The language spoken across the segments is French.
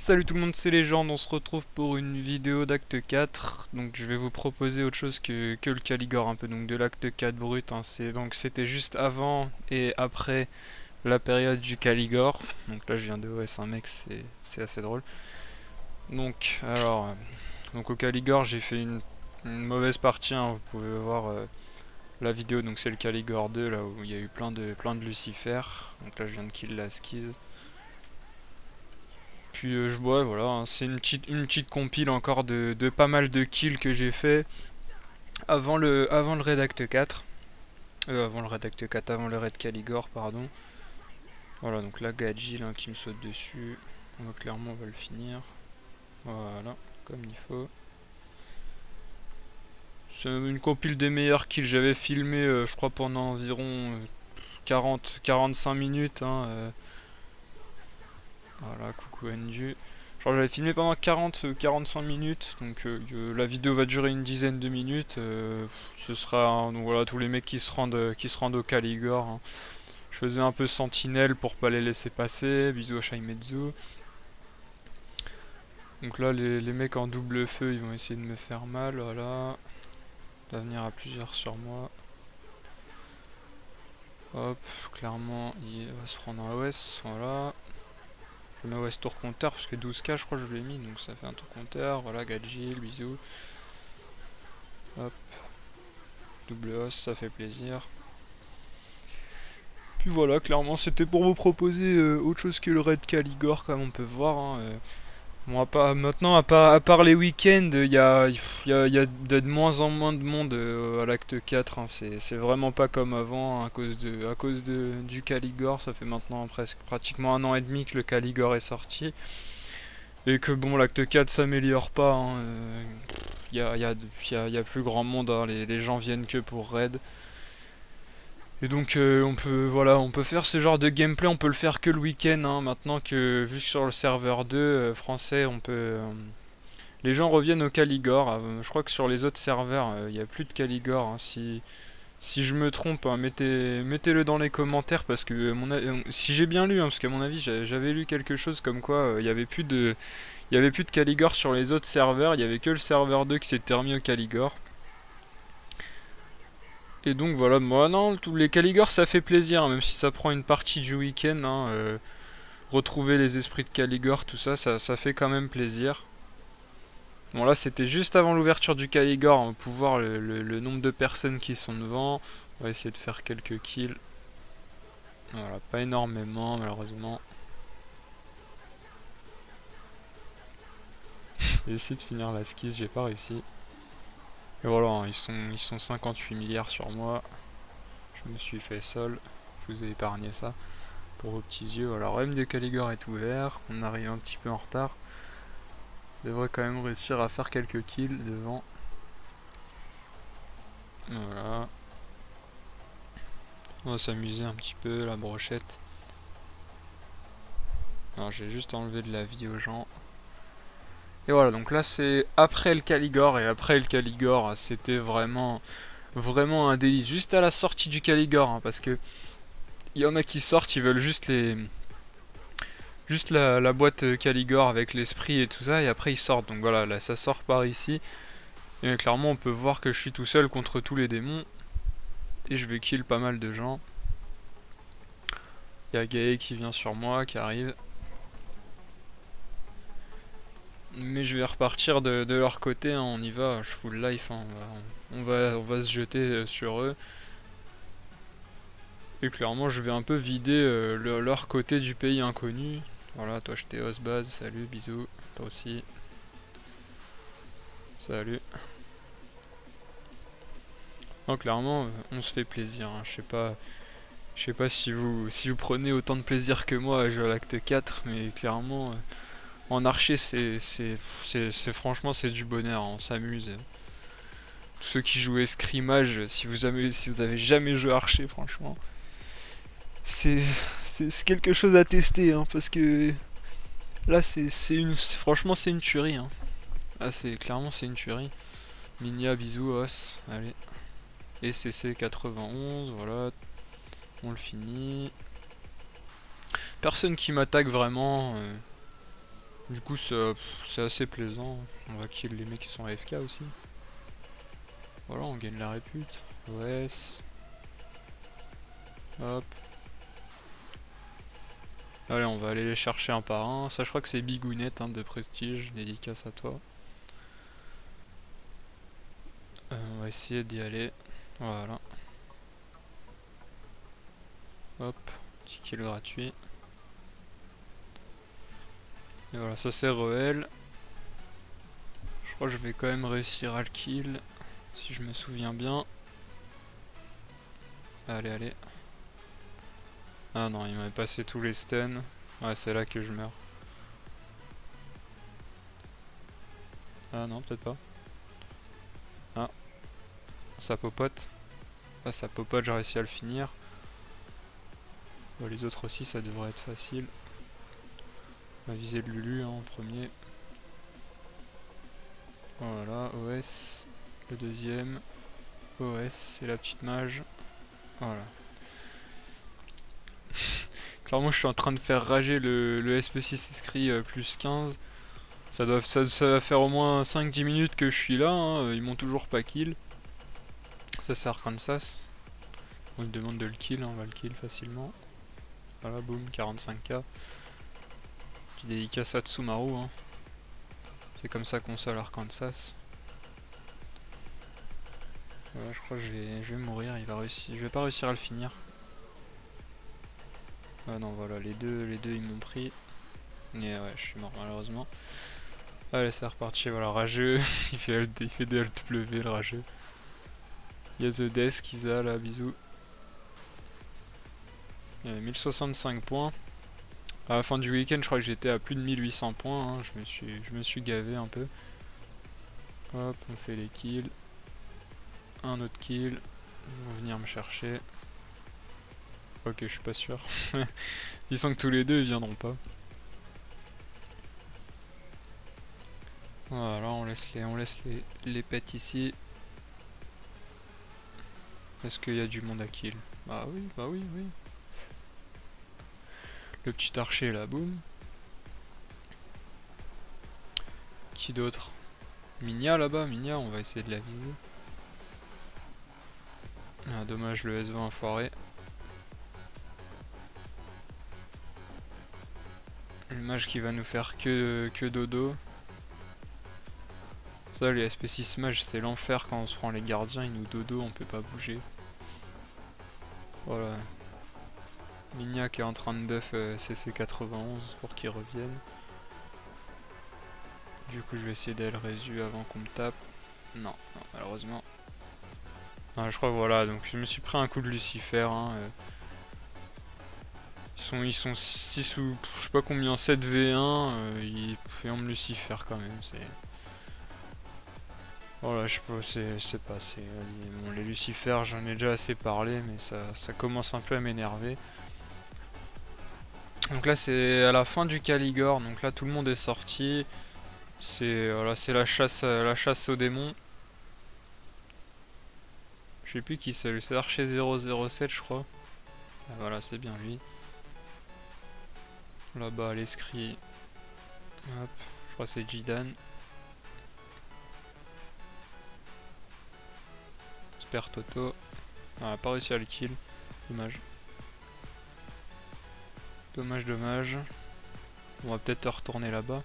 Salut tout le monde, c'est Légende, on se retrouve pour une vidéo d'acte 4. Donc je vais vous proposer autre chose que le Caligore un peu, donc de l'acte 4 brut, hein. C'était juste avant et après la période du Caligore. Donc là je viens de OS un mec, c'est assez drôle. Donc au Caligore j'ai fait une mauvaise partie, hein. Vous pouvez voir la vidéo, donc c'est le Caligore 2 là où il y a eu plein de Lucifer. Donc là je viens de kill la skise. Puis je vois, voilà, hein, c'est une petite compile encore de pas mal de kills que j'ai fait avant le raid Acte 4. Avant le raid Acte 4, avant le raid Caligore, pardon. Voilà, donc là, Gadji là, qui me saute dessus. Clairement, on va le finir. Voilà, comme il faut. C'est une compile des meilleurs kills. J'avais filmé, je crois, pendant environ 40-45 minutes. Hein, voilà, coucou Nju. Genre j'avais filmé pendant 40-45 minutes, donc la vidéo va durer une dizaine de minutes. Ce sera donc voilà, tous les mecs qui se rendent au Caligore, hein. Je faisais un peu sentinelle pour pas les laisser passer. Bisous à Shaimetsu. Donc là les mecs en double feu ils vont essayer de me faire mal, voilà. D'avenir à plusieurs sur moi. Hop, clairement il va se prendre un OS, voilà. Je mets OS tour compteur parce que 12k je crois que je l'ai mis, donc ça fait un tour compteur. Voilà, Gadjil, bisous. Hop, double os, ça fait plaisir. Puis voilà, clairement c'était pour vous proposer autre chose que le raid Caligore, comme on peut voir, hein. Bon, maintenant, à part les week-ends, il y a de moins en moins de monde à l'acte 4, hein. C'est vraiment pas comme avant, hein, du Caligore. Ça fait maintenant pratiquement un an et demi que le Caligore est sorti. Et que bon, l'acte 4 s'améliore pas, hein. Y a plus grand monde, hein. Les gens viennent que pour raid. Et donc on peut faire ce genre de gameplay, on peut le faire que le week-end, hein. Maintenant que vu que sur le serveur 2 français, les gens reviennent au Caligore. Je crois que sur les autres serveurs, il n'y a plus de Caligore, hein. Si je me trompe, hein, mettez-le dans les commentaires parce que si j'ai bien lu, hein, parce qu'à mon avis j'avais lu quelque chose comme quoi il n'y avait plus de Caligore sur les autres serveurs, il y avait que le serveur 2 qui s'était remis au Caligore. Et donc voilà, moi non, tous les Caligore ça fait plaisir, hein, même si ça prend une partie du week-end, hein, retrouver les esprits de Caligore, tout ça, ça fait quand même plaisir. Bon là c'était juste avant l'ouverture du Caligore, on peut voir le nombre de personnes qui sont devant. On va essayer de faire quelques kills. Voilà, pas énormément malheureusement. J'ai essayé de finir la skis, j'ai pas réussi. Et voilà, hein, ils sont 58 milliards sur moi. Je me suis fait seul, je vous ai épargné ça pour vos petits yeux. Alors M de Caligore est ouvert, on arrive un petit peu en retard. On devrait quand même réussir à faire quelques kills devant. Voilà. On va s'amuser un petit peu, la brochette. Alors j'ai juste enlevé de la vie aux gens. Et voilà, donc là c'est après le Caligore, et après le Caligore c'était vraiment un délice. Juste à la sortie du Caligore, hein, parce que il y en a qui sortent, ils veulent juste la boîte Caligore avec l'esprit et tout ça, et après ils sortent. Donc voilà, là ça sort par ici. Et clairement on peut voir que je suis tout seul contre tous les démons. Et je vais kill pas mal de gens. Il y a Gae qui vient sur moi, qui arrive. Mais je vais repartir de leur côté, hein, on y va, je full life, hein, on va se jeter sur eux. Et clairement je vais un peu vider leur côté du pays inconnu. Voilà, toi je t'ai Osbaz, salut, bisous, toi aussi. Salut. Non, clairement on se fait plaisir, hein. Je sais pas si vous prenez autant de plaisir que moi à jouer à l'acte 4, mais clairement en archer franchement c'est du bonheur, on s'amuse. Tous ceux qui jouent escrimage, si vous avez jamais joué archer, franchement, c'est quelque chose à tester, hein, parce que là franchement c'est une tuerie, hein. Là clairement c'est une tuerie. Minia, bisous, os, allez. Et CC 91, voilà, on le finit. Personne qui m'attaque vraiment. Du coup, c'est assez plaisant. On va kill les mecs qui sont AFK aussi. Voilà, on gagne la répute. OS. Hop. Allez, on va aller les chercher un par un. Ça, je crois que c'est Bigounette hein, de Prestige. Dédicace à toi. On va essayer d'y aller. Voilà. Hop. Petit kill gratuit. Et voilà, ça c'est Reel. Je crois que je vais quand même réussir à le kill. Si je me souviens bien. Allez, allez. Ah non, il m'avait passé tous les stuns. Ouais, c'est là que je meurs. Ah non, peut-être pas. Ah, ça popote. Ah, ça popote, j'ai réussi à le finir. Bon, les autres aussi, ça devrait être facile. On va viser le Lulu hein, en premier. Voilà, OS. Le deuxième. OS et la petite mage. Voilà. Clairement, je suis en train de faire rager le SP6 inscrit plus 15. Ça va faire au moins 5-10 minutes que je suis là. Hein. Ils m'ont toujours pas kill. Ça, c'est Arkansas. On me demande de le kill. On va le kill facilement. Voilà, boum, 45k. Petit dédicace à Tsumaru. Hein. C'est comme ça qu'on sort l'Arkansas. Voilà, je crois que je vais mourir. Il va réussir. Je vais pas réussir à le finir. Ah non, voilà, les deux ils m'ont pris. Et ouais, je suis mort malheureusement. Allez, c'est reparti. Voilà, rageux. il fait des alt W, le rageux. Il y a The Desk, Isa là, bisous. Il y avait 1065 points. À la fin du week-end, je crois que j'étais à plus de 1800 points. Hein. Je me suis gavé un peu. Hop, on fait les kills. Un autre kill. Ils vont venir me chercher. Ok, je suis pas sûr. Ils sont que tous les deux, ils viendront pas. Voilà, on laisse les pets ici. Est-ce qu'il y a du monde à kill? Bah oui, oui. Le petit archer là, boum. Qui d'autre? Minia là-bas, Minia, on va essayer de la viser. Ah, dommage, le S20 enfoiré. Le mage qui va nous faire que dodo. Ça, les SP6 mages, c'est l'enfer quand on se prend les gardiens, ils nous dodo, on peut pas bouger. Voilà. Minia qui est en train de buff CC91 pour qu'il revienne. Du coup, je vais essayer d'aller résu avant qu'on me tape. Non, malheureusement. Ah, je crois que voilà, donc je me suis pris un coup de Lucifer. Hein, ils sont 6 ou je sais pas combien, 7v1. Ils font me Lucifer quand même. C'est. Voilà, je sais pas. Bon, les Lucifers, j'en ai déjà assez parlé, mais ça commence un peu à m'énerver. Donc là, c'est à la fin du Caligore. Donc là, tout le monde est sorti. C'est voilà, c'est la chasse aux démons. Je sais plus qui c'est, c'est Archer 007 je crois. Ah, voilà, c'est bien lui. Là-bas, l'escrit. Hop, je crois que c'est Jidan. Super Toto. Ah, on a pas réussi à le kill. Dommage. Dommage. On va peut-être retourner là-bas.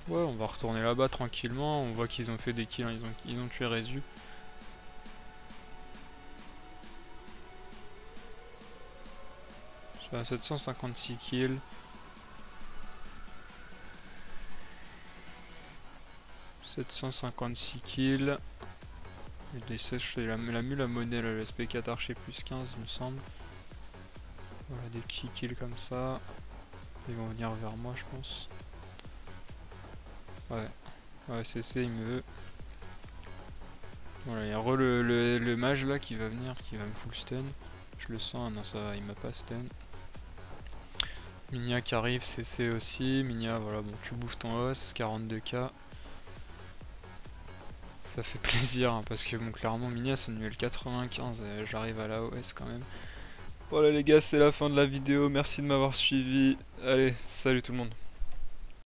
Ouais, on va retourner là-bas tranquillement. On voit qu'ils ont fait des kills. Ils ont tué Résu. Je suis à 756 kills. « 756 kills. Il a mis la monnaie, là, le SP4 Archer plus 15, il me semble. Voilà, des petits kills comme ça. Ils vont venir vers moi, je pense. Ouais, CC, il me veut. Voilà, il y a le mage là qui va venir, qui va me full stun. Je le sens, non, ça va, il m'a pas stun. Minia qui arrive, CC aussi. Minia, voilà, bon, tu bouffes ton os, 42k. Ça fait plaisir, hein, parce que bon, clairement, Minia c'est une duel 95, j'arrive à la OS quand même. Voilà les gars, c'est la fin de la vidéo, merci de m'avoir suivi. Allez, salut tout le monde.